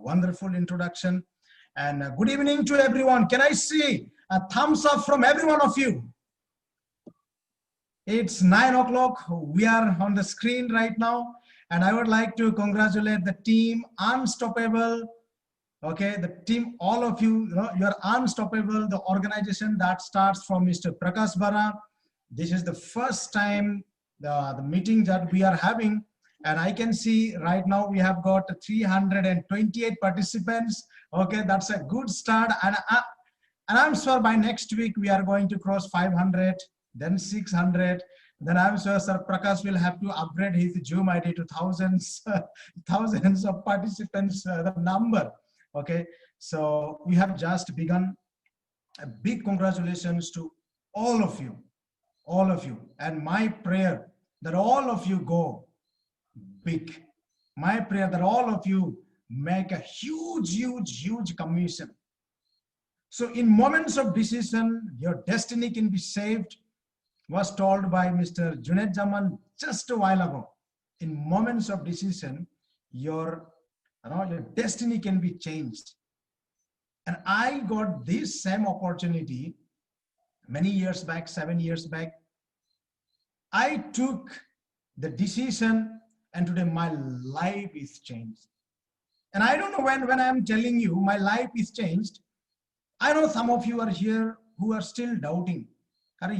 wonderful introduction. And good evening to everyone. Can I see a thumbs up from every one of you? It's 9 o'clock. We are on the screen right now. And I would like to congratulate the team Unstoppable. Okay, the team, all of you, you're unstoppable. The organization that starts from Mr. Prakash Bara. This is the first time the meeting that we are having. And I can see right now we have got 328 participants. Okay, that's a good start. And I'm sure by next week we are going to cross 500, then 600. Then I'm sure Sir Prakash will have to upgrade his Zoom ID to thousands, thousands of participants, the number. Okay, so we have just begun. A big congratulations to all of you, and my prayer that all of you go big. My prayer that all of you make a huge commission. So in moments of decision, your destiny can be saved, was told by Mr. Junaid Zaman just a while ago. In moments of decision, your destiny can be changed. And I got this same opportunity many years back, 7 years back. I took the decision and today my life is changed. And I don't know when I'm telling you my life is changed, I know some of you are here who are still doubting. I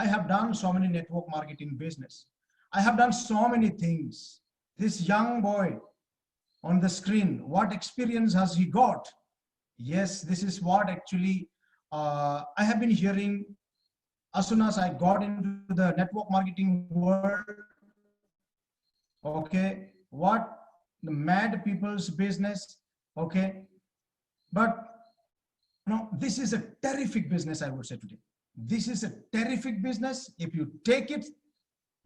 have done so many network marketing business. I have done so many things. This young boy on the screen, what experience has he got? Yes, this is what actually I have been hearing as soon as I got into the network marketing world. Okay, what the mad people's business. Okay, but this is a terrific business, I would say today. This is a terrific business. If you take it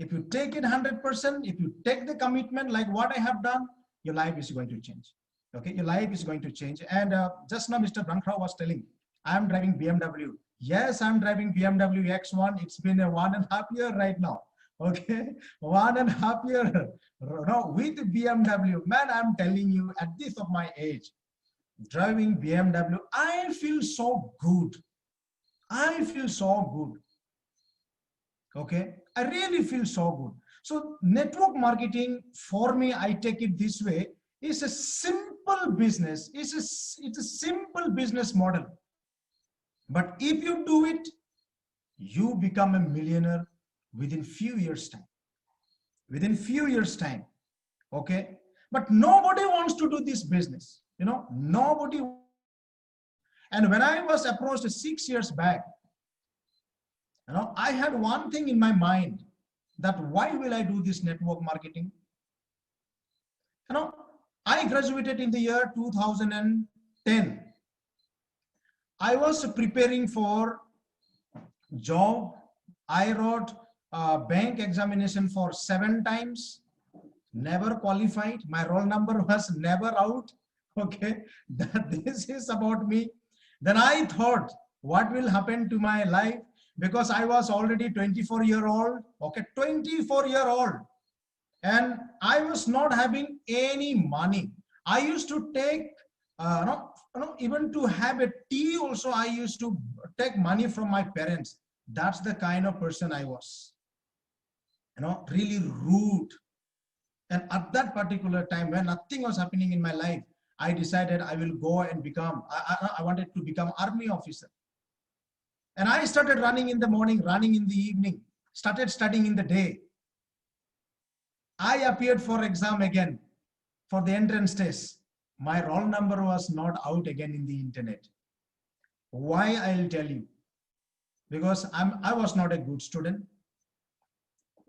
100%, if you take the commitment like what I have done, your life is going to change. Okay, your life is going to change. And just now Mr. Brankrao was telling, I am driving BMW. Yes, I'm driving BMW X1. It's been a 1.5 year right now. Okay, 1.5 year with BMW. Man, I'm telling you, at this of my age, driving BMW, I feel so good. I feel so good. Okay, I really feel so good. So network marketing, for me, I take it this way, is a simple business. It's a simple business model. But if you do it, you become a millionaire within few years time. Within few years time. Okay. But nobody wants to do this business. Nobody. And when I was approached 6 years back, I had one thing in my mind, that why will I do this network marketing? I graduated in the year 2010. I was preparing for job. I wrote a bank examination for 7 times, never qualified. My roll number was never out. Okay, this is about me. Then I thought, what will happen to my life? Because I was already 24-year-old. Okay, 24-year-old. And I was not having any money. I used to take, even to have a tea also, I used to take money from my parents. That's the kind of person I was. Really rude. And at that particular time, when nothing was happening in my life, I decided I will go and become, I wanted to become army officer. And I started running in the morning, running in the evening, started studying in the day. I appeared for exam again, for the entrance test. My roll number was not out again in the internet. Why? I'll tell you. Because I was not a good student.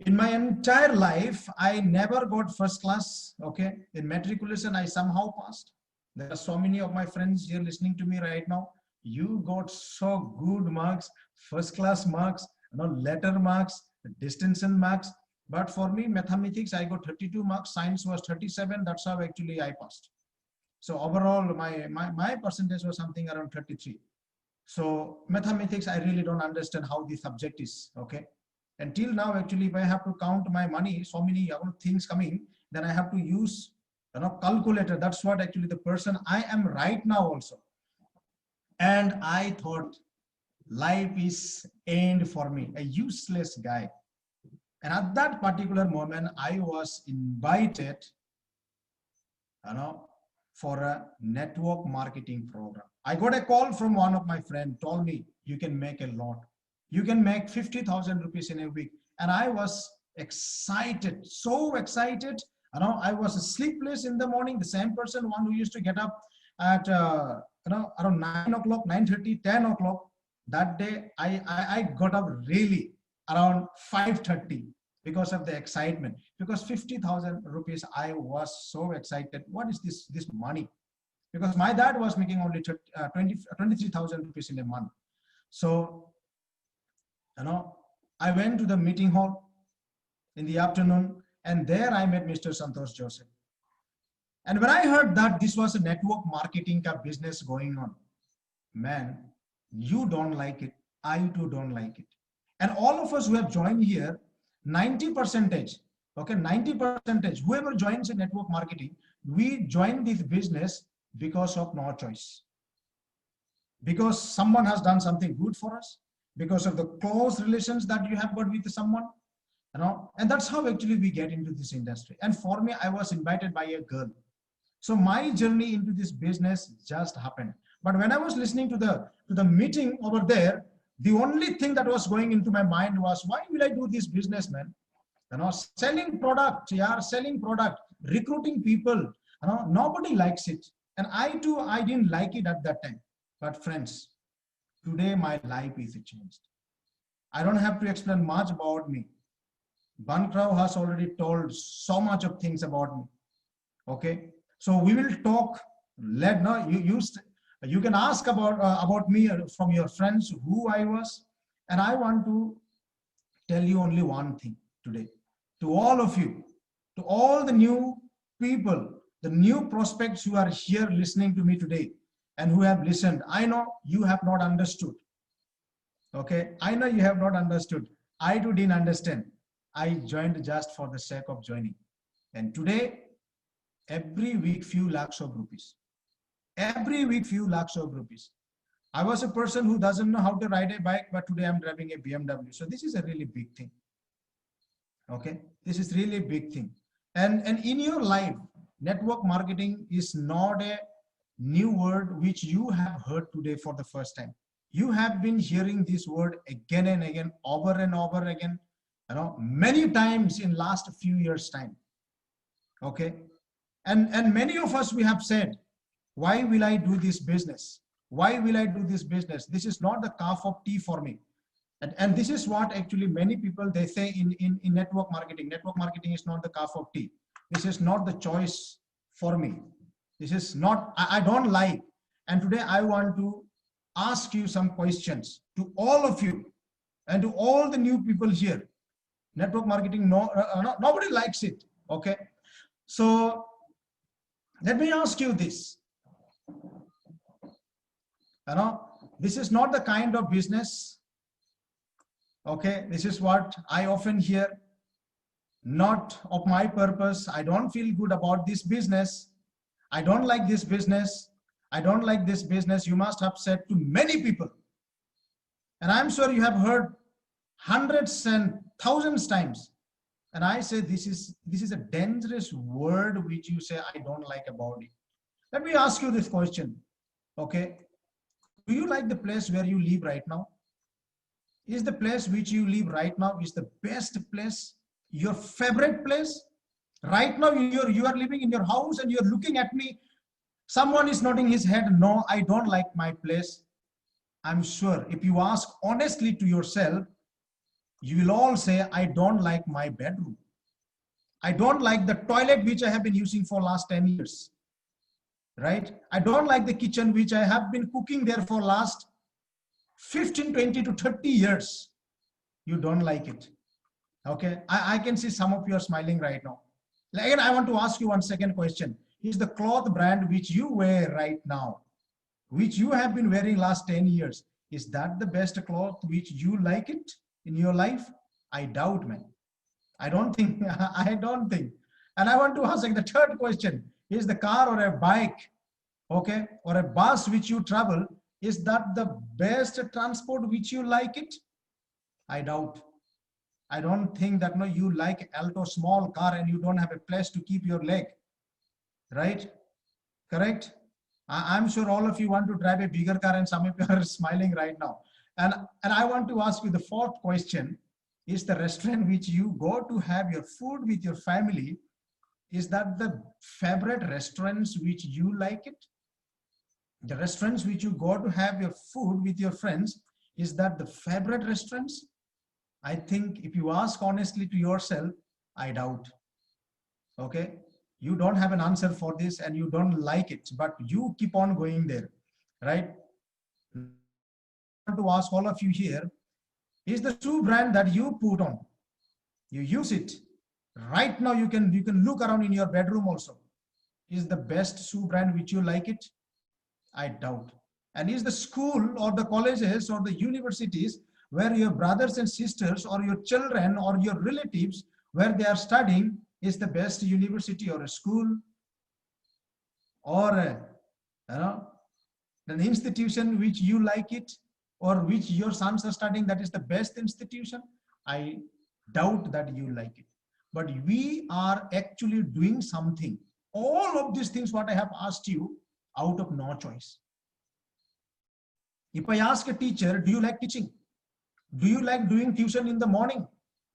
In my entire life, I never got first class. Okay, in matriculation, I somehow passed. There are so many of my friends here listening to me right now. You got so good marks, first class marks, letter marks, distinction marks. But for me, mathematics, I got 32 marks. Science was 37. That's how actually I passed. So overall, my percentage was something around 33. So mathematics, I really don't understand how the subject is. Okay. Until now, actually, if I have to count my money, so many things coming, then I have to use calculator. That's what actually the person I am right now also. And I thought life is end for me, a useless guy. And at that particular moment, I was invited, for a network marketing program. I got a call from one of my friends, told me, you can make a lot. You can make 50,000 rupees in a week. And I was excited, so excited. I was sleepless in the morning. The same person, one who used to get up at, around 9 o'clock, 9:30, 10 o'clock. That day, I got up really around 5:30 because of the excitement. Because 50,000 rupees, I was so excited. What is this money? Because my dad was making only 23,000 rupees in a month. So, I went to the meeting hall in the afternoon, and there I met Mr. Santosh Joseph. And when I heard that this was a network marketing business going on, man, you don't like it. I too don't like it. And all of us who have joined here, 90%, okay, 90%, whoever joins in network marketing, we join this business because of no choice. Because someone has done something good for us, because of the close relations that you have got with someone, and that's how actually we get into this industry. And for me, I was invited by a girl. So my journey into this business just happened. But when I was listening to the meeting over there, the only thing that was going into my mind was, why will I do this business, man? Selling product, selling product, recruiting people, nobody likes it. And I too, I didn't like it at that time. But friends, today my life is changed. I don't have to explain much about me. Bankrow has already told so much of things about me. Okay, so we will talk. You can ask about me from your friends who I was, and I want to tell you only one thing today to all of you, to all the new people, the new prospects who are here listening to me today and who have listened. I know you have not understood. Okay, I know you have not understood. I too didn't understand. I joined just for the sake of joining. And today, every week, few lakhs of rupees. Every week, few lakhs of rupees. I was a person who doesn't know how to ride a bike, but today I'm driving a BMW. So this is a really big thing. Okay, this is really a big thing. And in your life, network marketing is not a new word which you have heard today for the first time. You have been hearing this word again and again, over and over again, many times in last few years' time. Okay, and many of us, we have said, why will I do this business? Why will I do this business? This is not the cup of tea for me. And this is what actually many people, they say in network marketing. Network marketing is not the cup of tea. This is not the choice for me. This is not, I don't like. And today I want to ask you some questions to all of you and to all the new people here. Network marketing, nobody likes it. Okay. So let me ask you this. This is not the kind of business. Okay, this is what I often hear. Not of my purpose. I don't feel good about this business. I don't like this business. I don't like this business. You must have said to many people. And I'm sure you have heard hundreds and thousands times. And I say this is a dangerous word which you say I don't like about it. Let me ask you this question. Okay. Do you like the place where you live right now? Is the place which you live right now is the best place, your favorite place? Right now you are living in your house and you're looking at me. Someone is nodding his head. No, I don't like my place. I'm sure if you ask honestly to yourself, you will all say, I don't like my bedroom. I don't like the toilet which I have been using for last 10 years. Right? I don't like the kitchen which I have been cooking there for last 15, 20 to 30 years. You don't like it. Okay. I can see some of you are smiling right now. Again, I want to ask you one second question. Is the cloth brand which you wear right now, which you have been wearing last 10 years, is that the best cloth which you like it in your life? I doubt, man. I don't think. I don't think. And I want to ask the third question. is the car or a bike, okay, or a bus which you travel, is that the best transport which you like it? I doubt. I don't think that no, you like Alto small car and you don't have a place to keep your leg, right? Correct? I'm sure all of you want to drive a bigger car and some of you are smiling right now. And I want to ask you the fourth question. Is the restaurant which you go to have your food with your family, is that the favorite restaurants which you like it? The restaurants which you go to have your food with your friends, is that the favorite restaurants? I think if you ask honestly to yourself, I doubt. Okay, you don't have an answer for this and you don't like it, but you keep on going there, right? I want to ask all of you here, is the shoe brand that you put on, you use it right now, you can look around in your bedroom also, is the best shoe brand which you like it? I doubt. And is the school or the colleges or the universities where your brothers and sisters or your children or your relatives where they are studying, is the best university or a school or an institution which you like it, or which your sons are studying, that is the best institution? I doubt that you like it. But we are actually doing something, all of these things what I have asked you, out of no choice. If I ask a teacher, do you like teaching? Do you like doing tuition in the morning,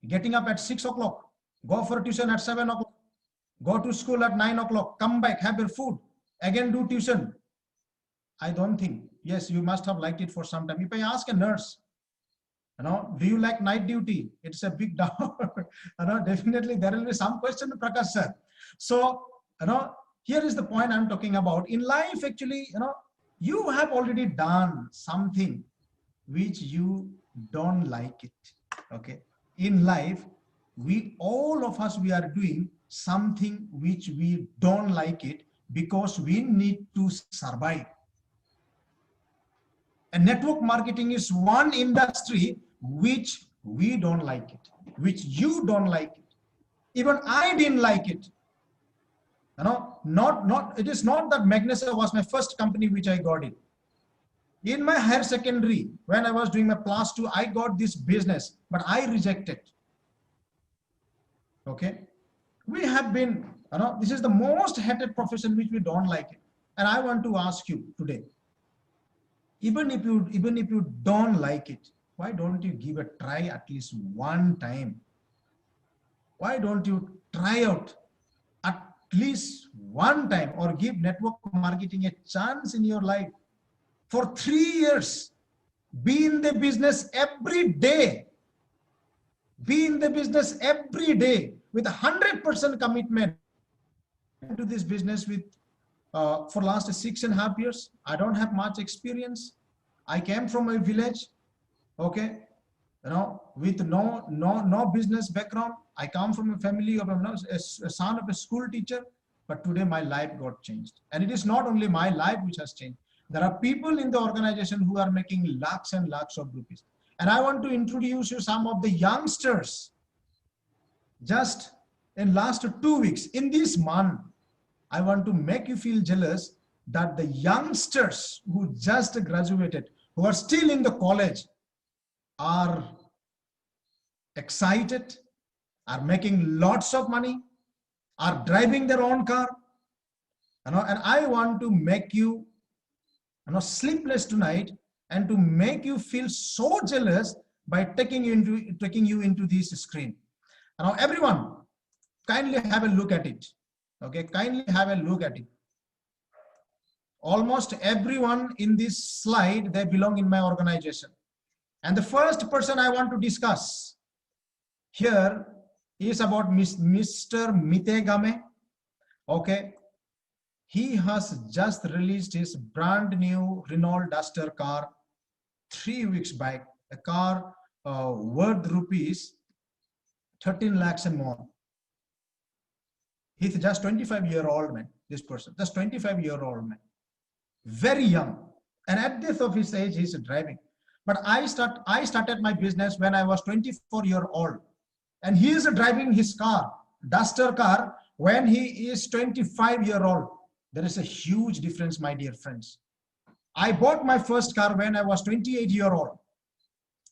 getting up at 6 o'clock, go for tuition at 7 o'clock, go to school at 9 o'clock, come back, have your food, again do tuition? I don't think. Yes, you must have liked it for some time. If I ask a nurse, do you like night duty? It's a big doubt. Definitely there will be some question, Prakash sir. So, here is the point I'm talking about. In life, actually, you have already done something which you don't like it. Okay. In life, all of us, we are doing something which we don't like it because we need to survive. And network marketing is one industry which we don't like it, which you don't like it. Even I didn't like it. It is not that Magnesa was my first company which I got it. In my higher secondary, when I was doing my plus 2, I got this business, but I rejected. Okay. We have been, this is the most hated profession which we don't like it. And I want to ask you today, even if you don't like it, why don't you give a try at least one time? Why don't you try out at least one time, or give network marketing a chance in your life for 3 years? Be in the business every day. Be in the business every day with 100% commitment to this business with for last 6.5 years. I don't have much experience. I came from a village, okay, with no business background. I come from a family of a son of a school teacher, but today my life got changed. And it is not only my life which has changed. There are people in the organization who are making lakhs and lakhs of rupees. And I want to introduce you some of the youngsters. Just in last 2 weeks, in this month, I want to make you feel jealous that the youngsters who just graduated, who are still in the college, are excited, are making lots of money, are driving their own car, and I want to make you, sleepless tonight, and to make you feel so jealous by taking you into this screen. Now, everyone, kindly have a look at it. Okay, kindly have a look at it. Almost everyone in this slide, they belong in my organization. And the first person I want to discuss here is about Mr. Mite Game. Okay, he has just released his brand new Renault Duster car 3 weeks back, a car worth rupees 13 lakhs and more. He's just 25-year-old man, this person, just 25-year-old man, very young. And at this of his age, he's driving. But I started my business when I was 24-year-old. And he is driving his car, Duster car, when he is 25-year-old. There is a huge difference, my dear friends. I bought my first car when I was 28-year-old.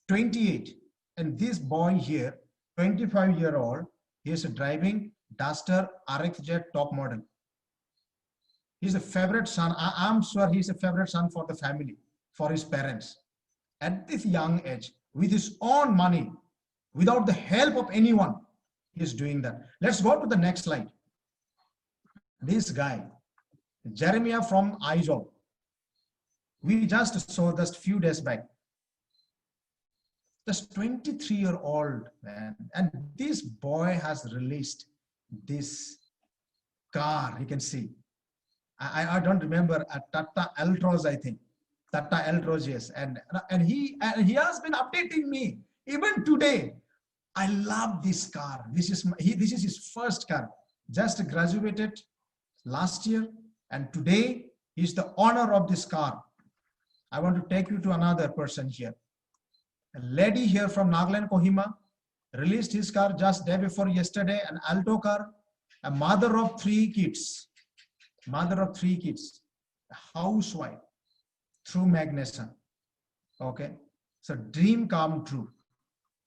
28. And this boy here, 25-year-old, he is driving Duster RXZ top model. He's a favorite son. I'm sure he's a favorite son for the family, for his parents. At this young age, with his own money, without the help of anyone, he's doing that. Let's go to the next slide. This guy, Jeremiah from Aizawl, we just saw just few days back. Just 23-year-old man, and this boy has released this car. You can see. I don't remember, a Tata Altroz, I think. Tata Altroz, yes. And he has been updating me even today. I love this car. This is his first car. Just graduated last year, and today he's the owner of this car. I want to take you to another person here. A lady here from Nagaland, Kohima, released his car just day before yesterday, an Alto car, a mother of 3 kids. Mother of 3 kids, a housewife, through Magnuson. Okay, so dream come true.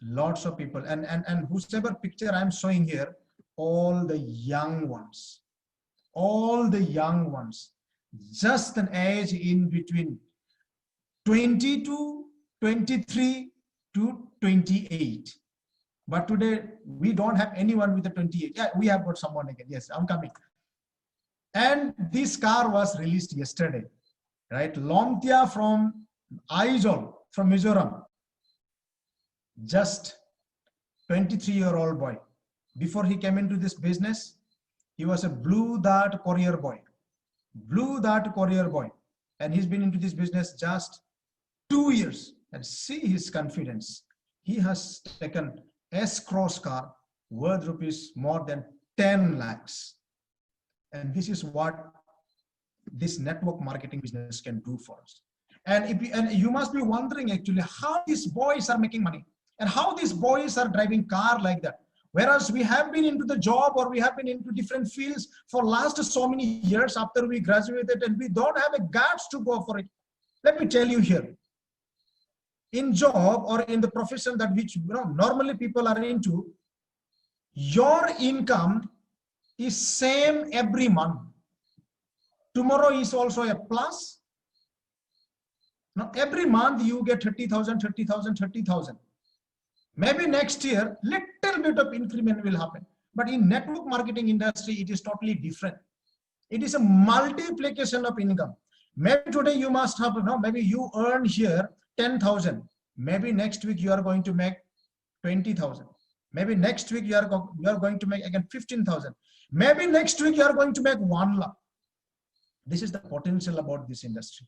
Lots of people, and whosoever picture I'm showing here, all the young ones, just an age in between 22, 23 to 28. But today we don't have anyone with a 28. Yeah, we have got someone again. Yes, I'm coming. And this car was released yesterday, right? Lomtia from Aizawl, from Mizoram. Just 23-year-old boy. Before he came into this business, he was a Blue Dart courier boy. Blue Dart courier boy. And he's been into this business just 2 years. And see his confidence. He has taken S-Cross car worth rupees more than 10 lakhs. And this is what this network marketing business can do for us. And you must be wondering actually how these boys are making money and how these boys are driving car like that. Whereas we have been into the job, or we have been into different fields for last so many years after we graduated, and we don't have a guts to go for it. Let me tell you here, in job or in the profession that which normally people are into, your income is same every month. Tomorrow is also a plus. Now every month you get 30,000, 30,000, 30,000. Maybe next year little bit of increment will happen. But in network marketing industry, it is totally different. It is a multiplication of income. Maybe today you must have, maybe you earn here 10,000. Maybe next week you are going to make 20,000. Maybe next week you are going to make again 15,000. Maybe next week you are going to make 1 lakh. This is the potential about this industry.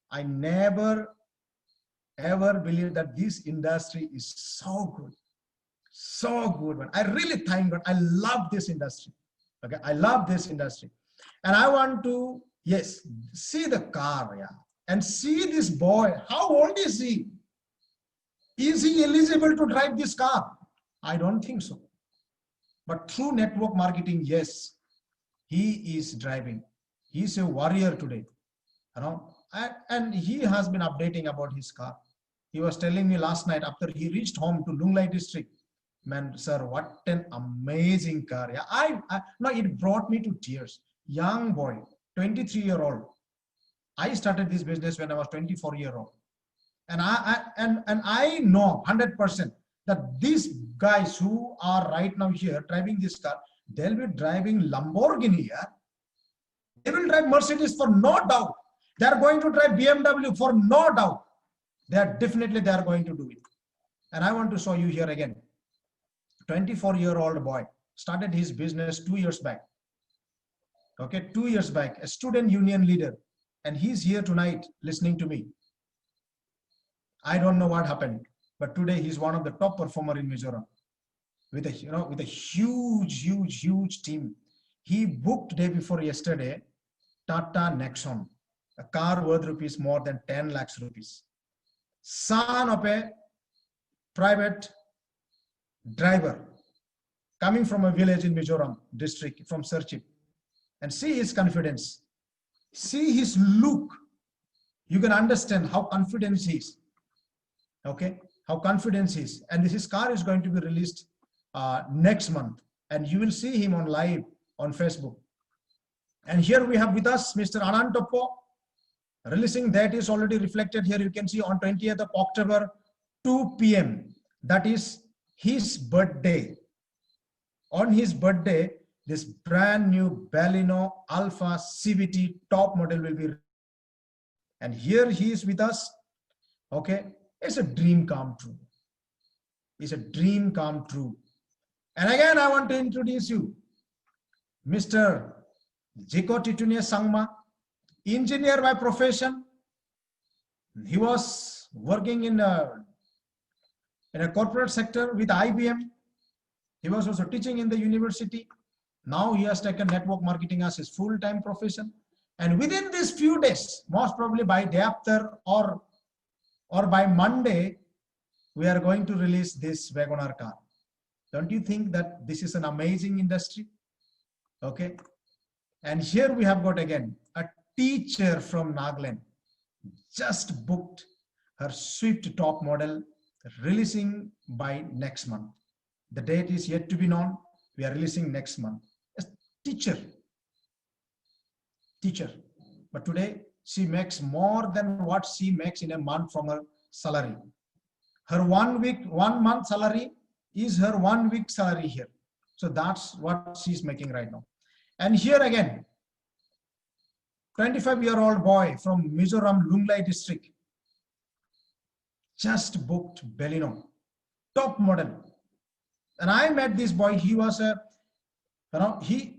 I never ever believe that this industry is so good. So good one. I really thank God. I love this industry. Okay, I love this industry. And I want to, yes, see the car, yeah, and see this boy. How old is he? Is he eligible to drive this car? I don't think so. But through network marketing, yes, he is driving. He's a warrior today, and he has been updating about his car. He was telling me last night after he reached home to Lunglai district, man, sir, what an amazing car. Yeah, no, it brought me to tears. Young boy, 23-year-old. I started this business when I was 24-year-old. And I know 100% that these guys who are right now here driving this car, they'll be driving Lamborghini. Yeah? They will drive Mercedes for no doubt. They are going to drive BMW for no doubt. They are going to do it. And I want to show you here again. 24-year-old boy started his business 2 years back. Okay, 2 years back, a student union leader. And he's here tonight listening to me. I don't know what happened, but today he's one of the top performer in Mizoram with a huge team. He booked day before yesterday Tata Nexon, a car worth rupees more than 10 lakhs rupees. Son of a private driver. coming from a village in Mizoram district, from Serchhip. And see his confidence. See his look. You can understand how confident he is. Okay, how confident he is. And his car is going to be released next month. And you will see him on live on Facebook. And here we have with us Mr. Anand Toppo, releasing that is already reflected here. You can see on 20th of October, 2 p.m. That is his birthday. On his birthday, this brand new Baleno Alpha CVT top model will be. And here he is with us. Okay, it's a dream come true. It's a dream come true. And again, I want to introduce you, Mr. Jiko Titunia Sangma, engineer by profession. He was working in a corporate sector with IBM. He was also teaching in the university. Now he has taken network marketing as his full-time profession. And within these few days, most probably by day after or by Monday, we are going to release this WagonR car. Don't you think that this is an amazing industry? Okay. And here we have got again a teacher from Nagaland just booked her Swift top model, releasing by next month. The date is yet to be known. We are releasing next month. A teacher. But today she makes more than what she makes in a month from her salary. Her 1 month salary is her 1 week salary here. So that's what she's making right now. And here again, 25-year-old boy from Mizoram Lunglei district just booked Baleno top model. And I met this boy. He was a, he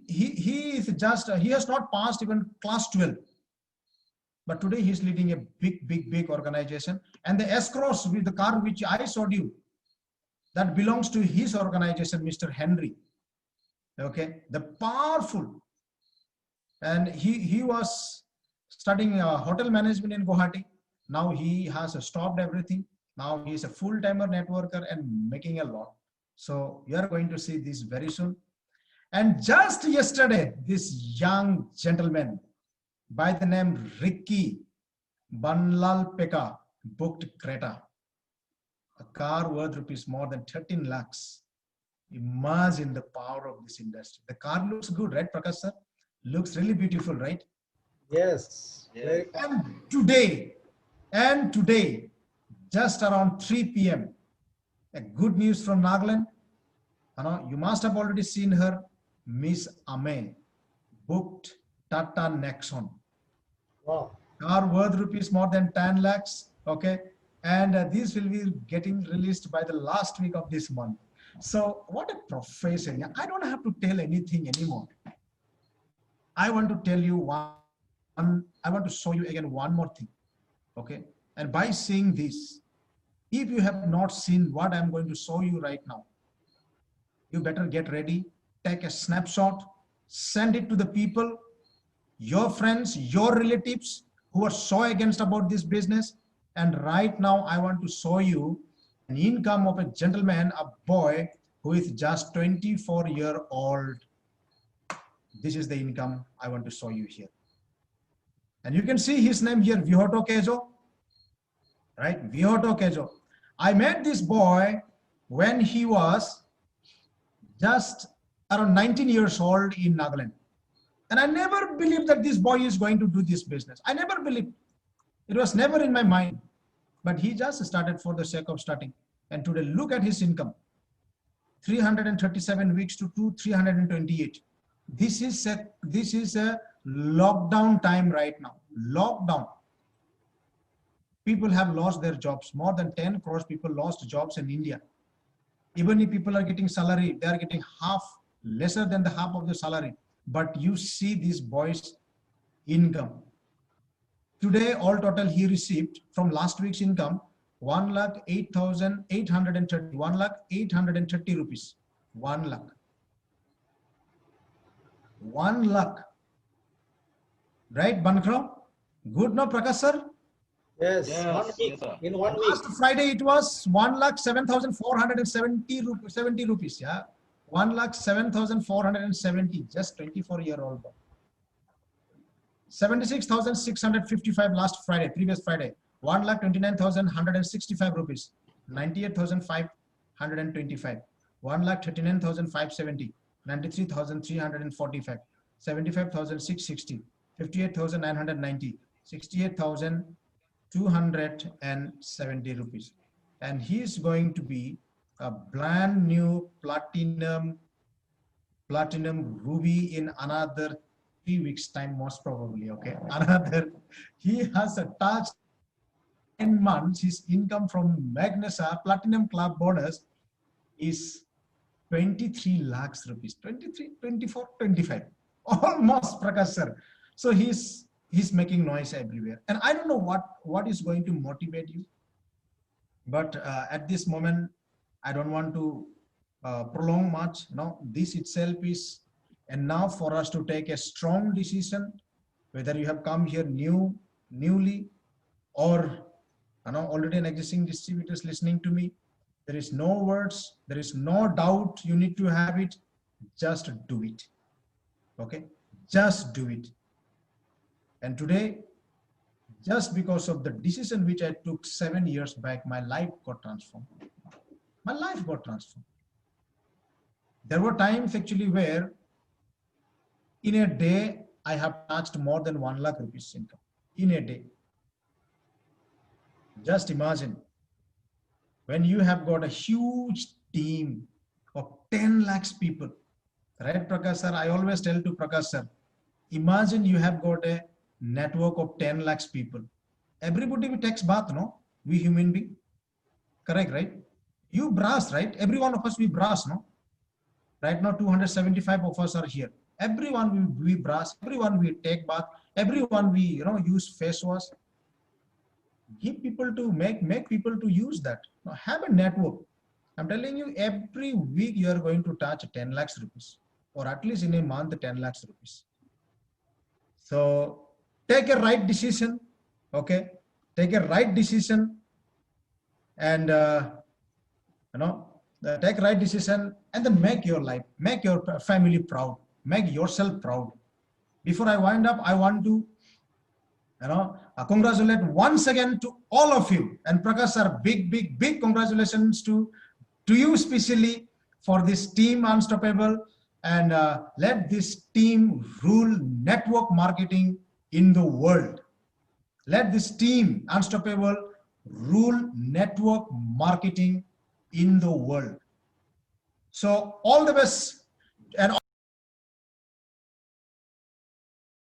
has not passed even class 12. But today he's leading a big organization. And the S-Cross with the car which I showed you, that belongs to his organization, Mr. Henry. Okay, the powerful. And he was studying hotel management in Guwahati. Now he has stopped everything. Now he is a full-timer networker and making a lot. So you are going to see this very soon. And just yesterday, this young gentleman by the name Ricky Banlal Peka booked Creta, a car worth rupees more than 13 lakhs. Imagine the power of this industry. The car looks good, right, Prakash sir? Looks really beautiful, right? Yes. And today, just around 3 p.m., a good news from Nagaland. You must have already seen her, Miss Ame, booked Tata Nexon. Wow. Car worth rupees more than 10 lakhs. Okay. And this will be getting released by the last week of this month. So what a profession. I don't have to tell anything anymore. I want to tell you I want to show you again one more thing. Okay. And by seeing this, if you have not seen what I'm going to show you right now, you better get ready, take a snapshot, send it to the people, your friends, your relatives who are so against about this business. And right now I want to show you an income of a gentleman, a boy who is just 24-year-old. This is the income I want to show you here. And you can see his name here, Vihoto Kejo, right? Vihoto Kejo. I met this boy when he was just around 19 years old in Nagaland. And I never believed that this boy is going to do this business. I never believed. It was never in my mind. But he just started for the sake of starting. And today, look at his income. 337 weeks to 328. This is a lockdown time right now. Lockdown. People have lost their jobs. More than 10 crores people lost jobs in India. Even if people are getting salary, they are getting lesser than the half of the salary. But you see this boy's income. Today, all total he received from last week's income, 1,08,830, 1,0830 rupees. 1 lakh. 1 lakh. Right, Bankro? Good, no, Prakash sir? Yes. Yes, 1 week. yes, sir. In 1 week. Last Friday, it was 1,07,470 rupees. Yeah. 1,07,470, just 24-year-old boy. 76,655 last Friday, previous Friday. 1,29,165 rupees. 98,525. 1,39,570. 93,345. 75,660. 58,990. 68,270 rupees. And he is going to be a brand new platinum ruby in another 3 weeks time, most probably. Okay, he has a touch 10 months. His income from Magnusa Platinum Club bonus is 23 lakhs rupees. 23, 24, 25, almost, Prakash sir. So he's making noise everywhere, and I don't know what is going to motivate you, but at this moment I don't want to prolong much. No, this itself is enough for us to take a strong decision, whether you have come here newly, or already an existing distributors listening to me. There is no words, there is no doubt. You need to have it. Just do it. Okay, just do it. And today, just because of the decision which I took 7 years back, my life got transformed. My life got transformed. There were times actually where in a day I have touched more than 1 lakh rupees income in a day. Just imagine when you have got a huge team of 10 lakhs people, right, Prakash sir? I always tell to Prakash sir, imagine you have got a network of 10 lakhs people. Everybody takes bath, no? We human being, correct, right? You brush, right? Every one of us, we brush, no? Right now, 275 of us are here. Everyone we brush, everyone we take bath, everyone we use face wash. Give people to make people to use that. Now, have a network. I'm telling you, every week you are going to touch 10 lakhs rupees, or at least in a month 10 lakhs rupees. So take a right decision. Okay, take a right decision, and take right decision, and then make your life, make your family proud, make yourself proud. Before I wind up, I want to congratulate once again to all of you, and Prakash sir, big congratulations to you especially for this team Unstoppable, and let this team rule network marketing in the world. Let this team Unstoppable rule network marketing in the world. So all the best, and